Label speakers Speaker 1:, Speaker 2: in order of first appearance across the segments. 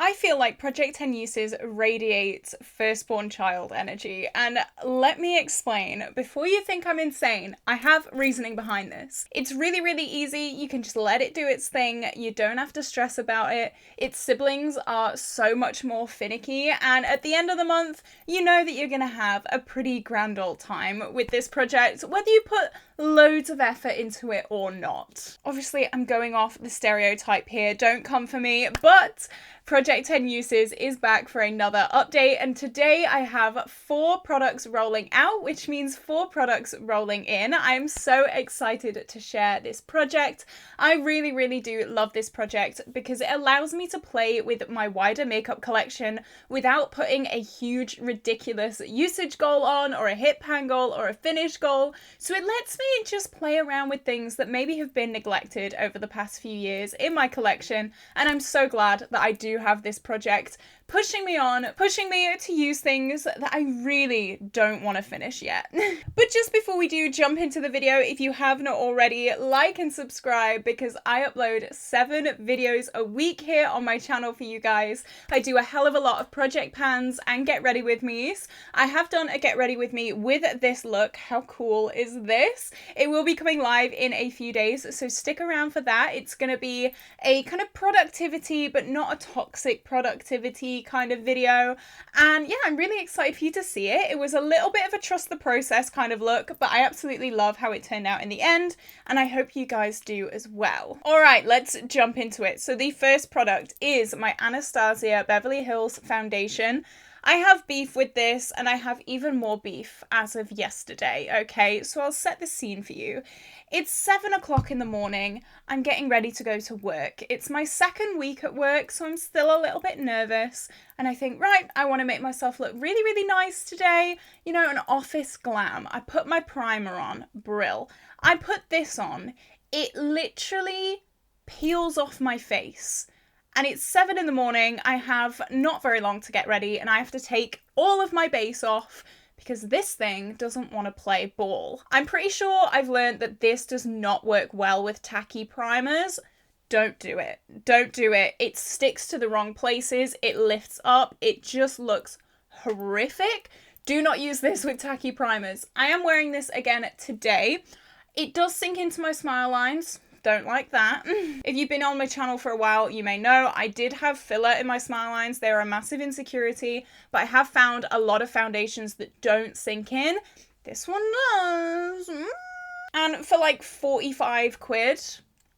Speaker 1: I feel like Project 10 Uses radiates firstborn child energy, and let me explain. Before you think I'm insane, I have reasoning behind this. It's really, really easy. You can just let it do its thing. You don't have to stress about it. Its siblings are so much more finicky, and at the end of the month, you know that you're gonna have a pretty grand old time with this project, whether you put loads of effort into it or not. Obviously, I'm going off the stereotype here, don't come for me, but Project 10 Uses is back for another update, and today I have 4 products rolling out, which means 4 products rolling in. I am so excited to share this project. I really, really do love this project because it allows me to play with my wider makeup collection without putting a huge, ridiculous usage goal on, or a hit pan goal, or a finish goal. So it lets me just play around with things that maybe have been neglected over the past few years in my collection, and I'm so glad that I do have this project pushing me on, pushing me to use things that I really don't want to finish yet. But just before we do jump into the video, if you have not already, like and subscribe because I upload 7 videos a week here on my channel for you guys. I do a hell of a lot of project pans and get ready with me's. I have done a get ready with me with this look. How cool is this? It will be coming live in a few days, so stick around for that. It's going to be a kind of productivity, but not a toxic productivity kind of video, and yeah, I'm really excited for you to see it. It was a little bit of a trust the process kind of look, but I absolutely love how it turned out in the end, and I hope you guys do as well. Alright, let's jump into it. So the first product is my Anastasia Beverly Hills foundation. I have beef with this, and I have even more beef as of yesterday, okay? So I'll set the scene for you. It's 7 o'clock in the morning. I'm getting ready to go to work. It's my second week at work, so I'm still a little bit nervous. And I think, right, I want to make myself look really, really nice today. You know, an office glam. I put my primer on. Brill. I put this on. It literally peels off my face. And it's 7 in the morning, I have not very long to get ready, and I have to take all of my base off because this thing doesn't want to play ball. I'm pretty sure I've learned that this does not work well with tacky primers. Don't do it. Don't do it. It sticks to the wrong places, it lifts up, it just looks horrific. Do not use this with tacky primers. I am wearing this again today. It does sink into my smile lines. Don't like that. If you've been on my channel for a while, you may know I did have filler in my smile lines. They are a massive insecurity, but I have found a lot of foundations that don't sink in. This one does. And for like 45 quid,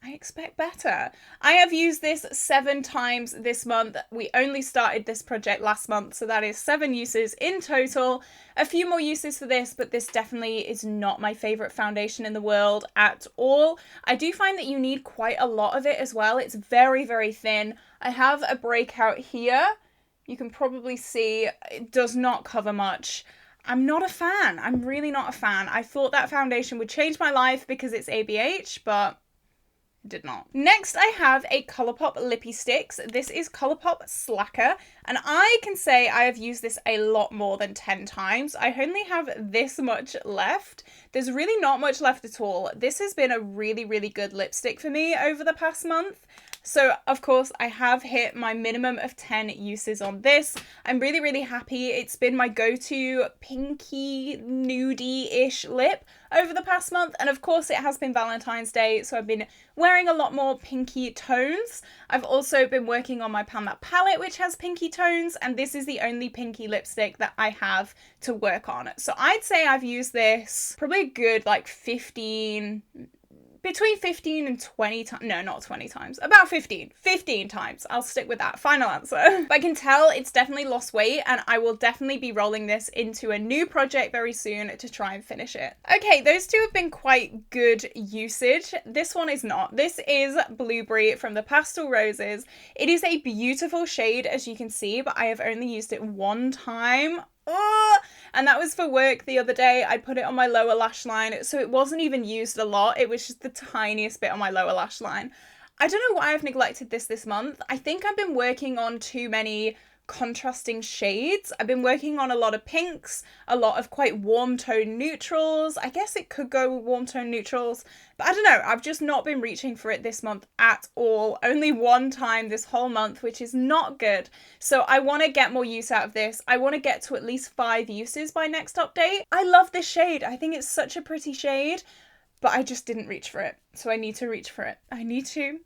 Speaker 1: I expect better. I have used this 7 times this month. We only started this project last month, so that is 7 uses in total. A few more uses for this, but this definitely is not my favourite foundation in the world at all. I do find that you need quite a lot of it as well. It's very, very thin. I have a breakout here. You can probably see it does not cover much. I'm not a fan. I'm really not a fan. I thought that foundation would change my life because it's ABH, but did not. Next, I have a Colourpop Lippy Sticks. This is Colourpop Slacker, and I can say I have used this a lot more than 10 times. I only have this much left. There's really not much left at all. This has been a really, really good lipstick for me over the past month. So, of course, I have hit my minimum of 10 uses on this. I'm really, really happy. It's been my go-to pinky, nudie-ish lip over the past month. And, of course, it has been Valentine's Day, so I've been wearing a lot more pinky tones. I've also been working on my Pan That palette, which has pinky tones, and this is the only pinky lipstick that I have to work on. So I'd say I've used this probably a good, like, between 15 and 20 times. No, not 20 times. About 15. 15 times. I'll stick with that. Final answer. But I can tell it's definitely lost weight, and I will definitely be rolling this into a new project very soon to try and finish it. Okay, those two have been quite good usage. This one is not. This is Blueberry from the Pastel Roses. It is a beautiful shade, as you can see, but I have only used it 1 time. And that was for work the other day. I put it on my lower lash line, so it wasn't even used a lot. It was just the tiniest bit on my lower lash line. I don't know why I've neglected this month. I think I've been working on too many contrasting shades. I've been working on a lot of pinks, a lot of quite warm tone neutrals. I guess it could go with warm tone neutrals, but I don't know. I've just not been reaching for it this month at all. Only one time this whole month, which is not good. So I want to get more use out of this. I want to get to at least 5 uses by next update. I love this shade. I think it's such a pretty shade, but I just didn't reach for it. So I need to reach for it. I need to.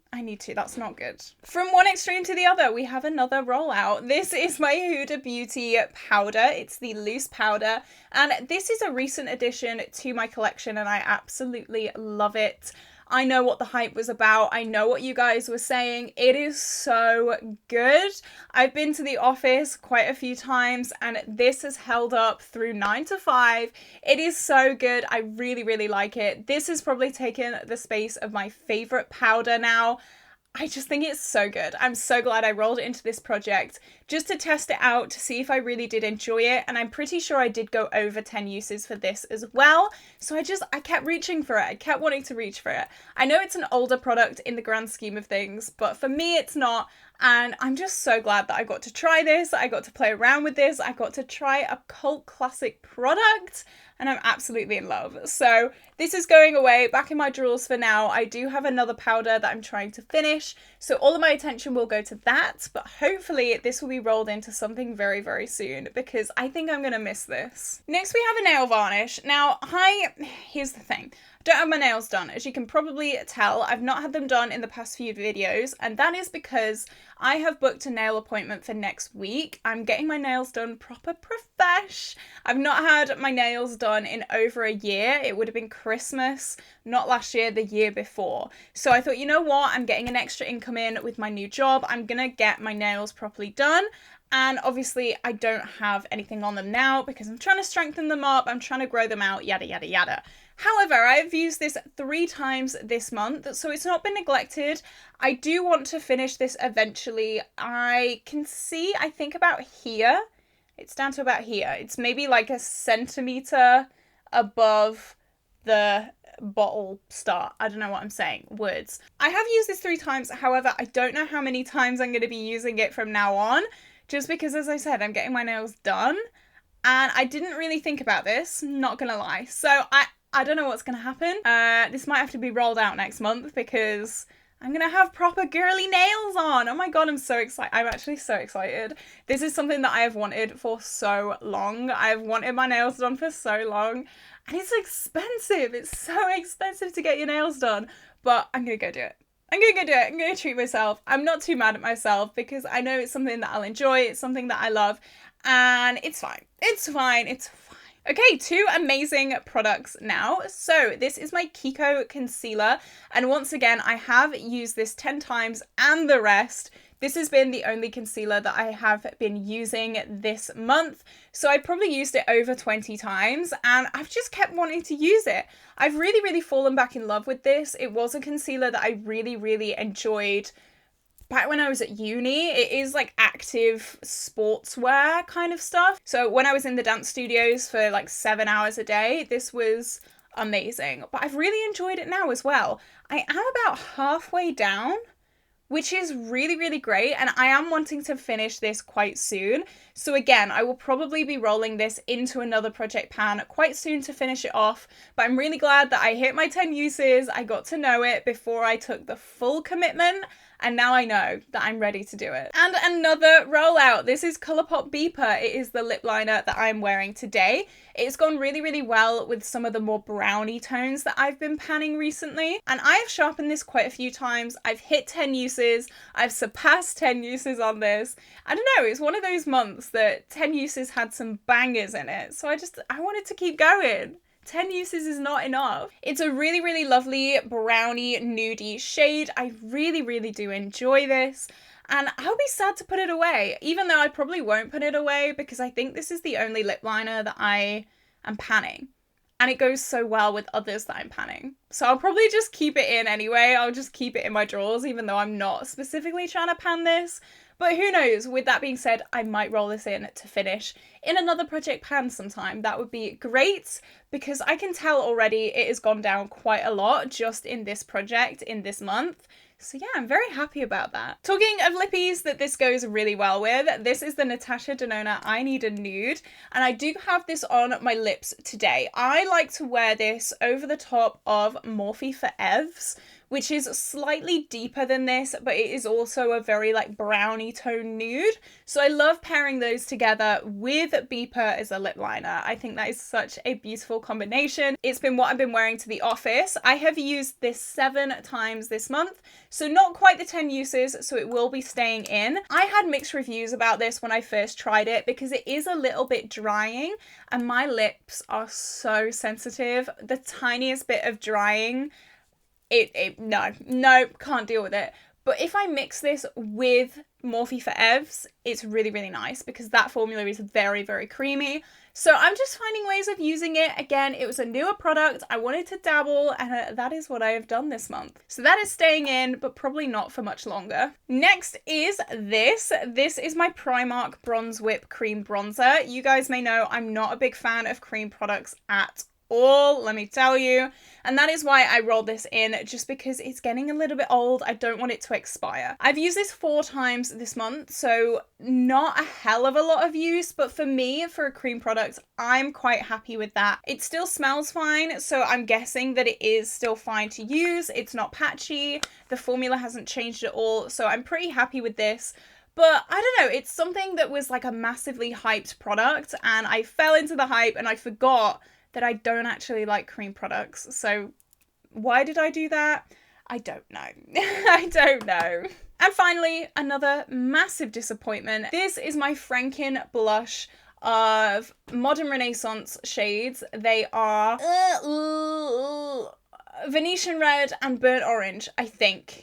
Speaker 1: That's not good. From one extreme to the other, we have another rollout. This is my Huda Beauty powder. It's the loose powder. And this is a recent addition to my collection and I absolutely love it. I know what the hype was about. I know what you guys were saying. It is so good. I've been to the office quite a few times and this has held up through 9 to 5. It is so good. I really, really like it. This has probably taken the space of my favorite powder now. I just think it's so good. I'm so glad I rolled it into this project just to test it out to see if I really did enjoy it. And I'm pretty sure I did go over 10 uses for this as well. So I kept reaching for it. I kept wanting to reach for it. I know it's an older product in the grand scheme of things, but for me, it's not. And I'm just so glad that I got to try this. I got to play around with this. I got to try a cult classic product and I'm absolutely in love. So this is going away back in my drawers for now. I do have another powder that I'm trying to finish. So all of my attention will go to that, but hopefully this will be rolled into something very, very soon because I think I'm going to miss this. Next, we have a nail varnish. Now, here's the thing. I don't have my nails done. As you can probably tell, I've not had them done in the past few videos, and that is because I have booked a nail appointment for next week. I'm getting my nails done proper profesh. I've not had my nails done in over a year. It would have been Christmas, not last year, the year before. So I thought, you know what? I'm getting an extra income in with my new job. I'm gonna get my nails properly done. And obviously I don't have anything on them now because I'm trying to strengthen them up. I'm trying to grow them out, yada, yada, yada. However, I've used this 3 times this month, so it's not been neglected. I do want to finish this eventually. I can see, I think about here. It's down to about here. It's maybe like a centimetre above the bottle start. I don't know what I'm saying. Words. I have used this 3 times. However, I don't know how many times I'm going to be using it from now on. Just because, as I said, I'm getting my nails done. And I didn't really think about this, not gonna lie. So I don't know what's gonna happen. This might have to be rolled out next month because I'm gonna have proper girly nails on. Oh my god, I'm so excited. I'm actually so excited. This is something that I have wanted for so long. I've wanted my nails done for so long. And it's expensive. It's so expensive to get your nails done. But I'm gonna go do it. I'm gonna go do it. I'm gonna treat myself. I'm not too mad at myself because I know it's something that I'll enjoy. It's something that I love. And it's fine. It's fine. It's fine. Okay, 2 amazing products now. So this is my Kiko concealer. And once again, I have used this 10 times and the rest. This has been the only concealer that I have been using this month. So I probably used it over 20 times and I've just kept wanting to use it. I've really, really fallen back in love with this. It was a concealer that I really, really enjoyed back when I was at uni. It is like active sportswear kind of stuff. So when I was in the dance studios for like 7 hours a day, this was amazing. But I've really enjoyed it now as well. I am about halfway down, which is really, really great. And I am wanting to finish this quite soon. So again, I will probably be rolling this into another project pan quite soon to finish it off. But I'm really glad that I hit my 10 uses. I got to know it before I took the full commitment. And now I know that I'm ready to do it. And another rollout. This is Colourpop Beeper. It is the lip liner that I'm wearing today. It's gone really, really well with some of the more browny tones that I've been panning recently. And I have sharpened this quite a few times. I've hit 10 uses. I've surpassed 10 uses on this. I don't know, it's one of those months that 10 uses had some bangers in it. So I wanted to keep going. 10 uses is not enough. It's a really, really lovely brownie nudie shade. I really, really do enjoy this. And I'll be sad to put it away, even though I probably won't put it away because I think this is the only lip liner that I am panning. And it goes so well with others that I'm panning. So I'll probably just keep it in anyway. I'll just keep it in my drawers, even though I'm not specifically trying to pan this. But who knows, with that being said, I might roll this in to finish in another project pan sometime. That would be great because I can tell already it has gone down quite a lot just in this project in this month. So yeah, I'm very happy about that. Talking of lippies that this goes really well with, this is the Natasha Denona I Need a Nude, and I do have this on my lips today. I like to wear this over the top of Morphe Forevs, which is slightly deeper than this, but it is also a very like brownie tone nude. So I love pairing those together with Beeper as a lip liner. I think that is such a beautiful combination. It's been what I've been wearing to the office. I have used this 7 times this month, so not quite the 10 uses, so it will be staying in. I had mixed reviews about this when I first tried it because it is a little bit drying and my lips are so sensitive. The tiniest bit of drying, no, can't deal with it. But if I mix this with Morphe Forevs, it's really, really nice because that formula is very, very creamy. So I'm just finding ways of using it. Again, it was a newer product. I wanted to dabble, and that is what I have done this month. So that is staying in, but probably not for much longer. Next is this. This is my Primark Bronze Whip Cream Bronzer. You guys may know I'm not a big fan of cream products at all, let me tell you, and that is why I rolled this in, just because it's getting a little bit old. I don't want it to expire. I've used this 4 times this month, so not a hell of a lot of use, but for me, for a cream product, I'm quite happy with that. It still smells fine, so I'm guessing that it is still fine to use. It's not patchy, the formula hasn't changed at all, so I'm pretty happy with this. But I don't know, it's something that was like a massively hyped product, and I fell into the hype and I forgot that I don't actually like cream products. So why did I do that? I don't know. I don't know. And finally, another massive disappointment. This is my Franken blush of Modern Renaissance shades. They are Venetian Red and Burnt Orange, I think.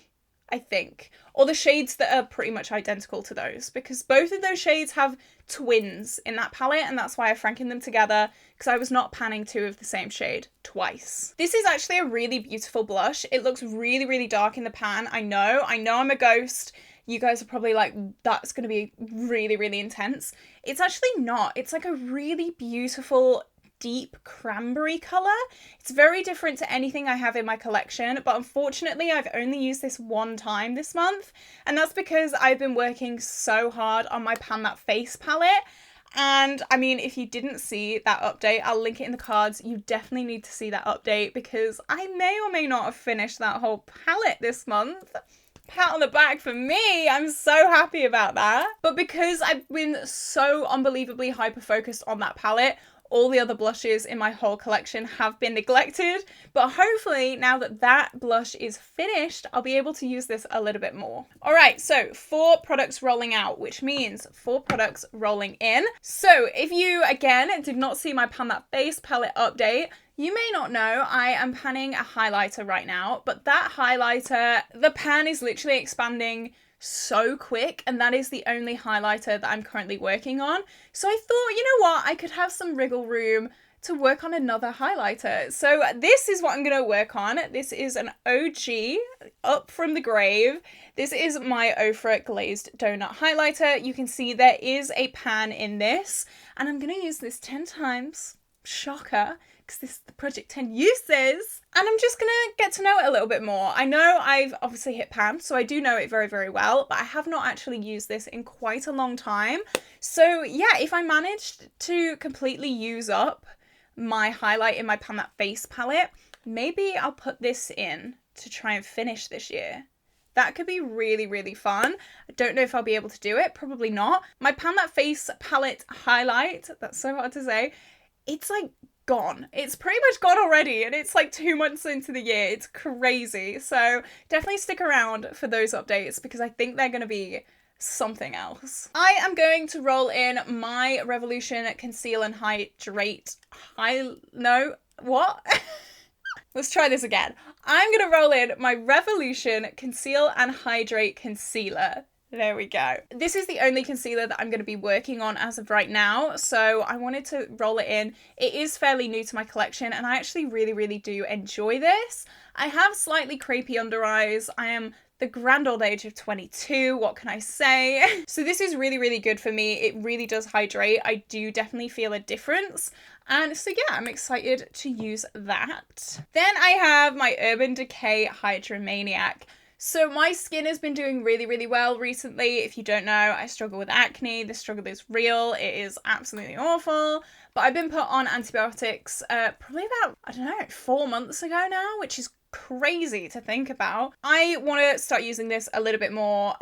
Speaker 1: Or the shades that are pretty much identical to those, because both of those shades have twins in that palette, and that's why I frankened them together, because I was not panning 2 of the same shade twice. This is actually a really beautiful blush. It looks really, really dark in the pan. I know I'm a ghost. You guys are probably like, that's going to be really, really intense. It's actually not. It's like a really beautiful deep cranberry colour. It's very different to anything I have in my collection, but unfortunately I've only used this 1 time this month, and that's because I've been working so hard on my Pan That Face palette. And I mean, if you didn't see that update, I'll link it in the cards. You definitely need to see that update because I may or may not have finished that whole palette this month. Pat on the back for me. I'm so happy about that. But because I've been so unbelievably hyper focused on that palette, all the other blushes in my whole collection have been neglected, but hopefully now that that blush is finished, I'll be able to use this a little bit more. All right, so 4 products rolling out, which means 4 products rolling in. So if you, again, did not see my Pan That Face palette update, you may not know I am panning a highlighter right now, but that highlighter, the pan is literally expanding so quick, and that is the only highlighter that I'm currently working on. So I thought, you know what, I could have some wriggle room to work on another highlighter. So this is what I'm going to work on. This is an OG, up from the grave. This is my Ofra Glazed Donut Highlighter. You can see there is a pan in this, and I'm going to use this 10 times. Shocker, because this is the Project 10 uses. And I'm just gonna get to know it a little bit more. I know I've obviously hit pan, so I do know it very, very well, but I have not actually used this in quite a long time. So yeah, if I managed to completely use up my highlight in my Pan That Face palette, maybe I'll put this in to try and finish this year. That could be really, really fun. I don't know if I'll be able to do it, probably not. My Pan That Face palette highlight, that's so hard to say, it's like gone. It's pretty much gone already, and it's like 2 months into the year. It's crazy. So definitely stick around for those updates because I think they're going to be something else. I am going to roll in my Revolution Conceal and Hydrate Let's try this again. I'm going to roll in my Revolution Conceal and Hydrate Concealer. There we go. This is the only concealer that I'm going to be working on as of right now, so I wanted to roll it in. It is fairly new to my collection, and I actually really, really do enjoy this. I have slightly crepey under eyes. I am the grand old age of 22, what can I say? So this is really, really good for me. It really does hydrate. I do definitely feel a difference. And so yeah, I'm excited to use that. Then I have my Urban Decay Hydromaniac. So my skin has been doing really, really well recently. If you don't know, I struggle with acne. This struggle is real. It is absolutely awful. But I've been put on antibiotics probably about, I don't know, 4 months ago now, which is crazy to think about. I want to start using this a little bit more.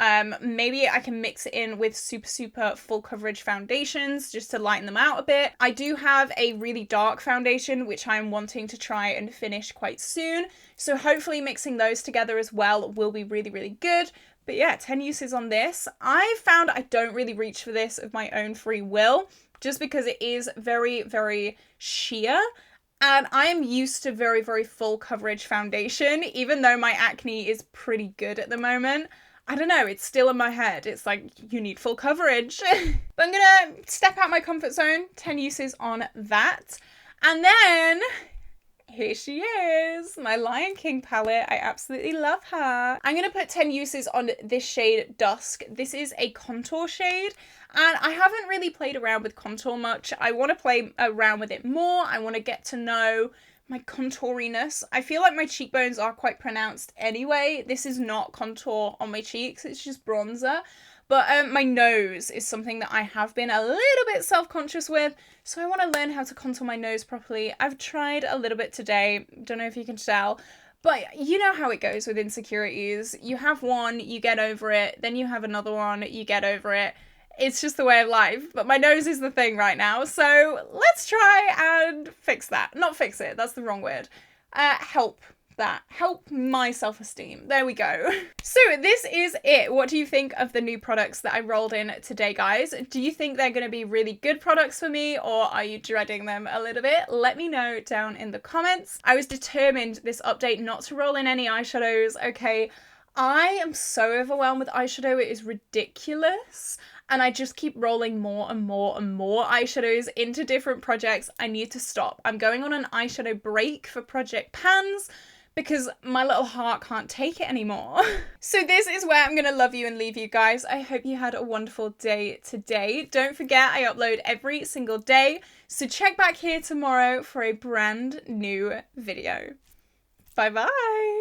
Speaker 1: Maybe I can mix it in with super full coverage foundations just to lighten them out a bit. I do have a really dark foundation which I'm wanting to try and finish quite soon, so hopefully mixing those together as well will be really, really good. But yeah, 10 uses on this. I found I don't really reach for this of my own free will, just because it is very, very sheer. And I'm used to very, very full coverage foundation, even though my acne is pretty good at the moment. I don't know, it's still in my head. It's like, you need full coverage. But I'm gonna step out my comfort zone, 10 uses on that. And then here she is, my Lion King palette. I absolutely love her. I'm going to put 10 uses on this shade Dusk. This is a contour shade, and I haven't really played around with contour much. I want to play around with it more. I want to get to know my contouriness. I feel like my cheekbones are quite pronounced anyway. This is not contour on my cheeks, it's just bronzer. But my nose is something that I have been a little bit self-conscious with, so I want to learn how to contour my nose properly. I've tried a little bit today, don't know if you can tell, but you know how it goes with insecurities. You have one, you get over it, then you have another one, you get over it. It's just the way of life, but my nose is the thing right now, so let's try and fix that. Not fix it, that's the wrong word. Help my self-esteem. There we go. So this is it. What do you think of the new products that I rolled in today, guys? Do you think they're going to be really good products for me, or are you dreading them a little bit? Let me know down in the comments. I was determined this update not to roll in any eyeshadows, okay? I am so overwhelmed with eyeshadow, it is ridiculous. And I just keep rolling more and more and more eyeshadows into different projects. I need to stop. I'm going on an eyeshadow break for Project Pans, because my little heart can't take it anymore. So this is where I'm gonna love you and leave you, guys. I hope you had a wonderful day today. Don't forget, I upload every single day, so check back here tomorrow for a brand new video. Bye bye.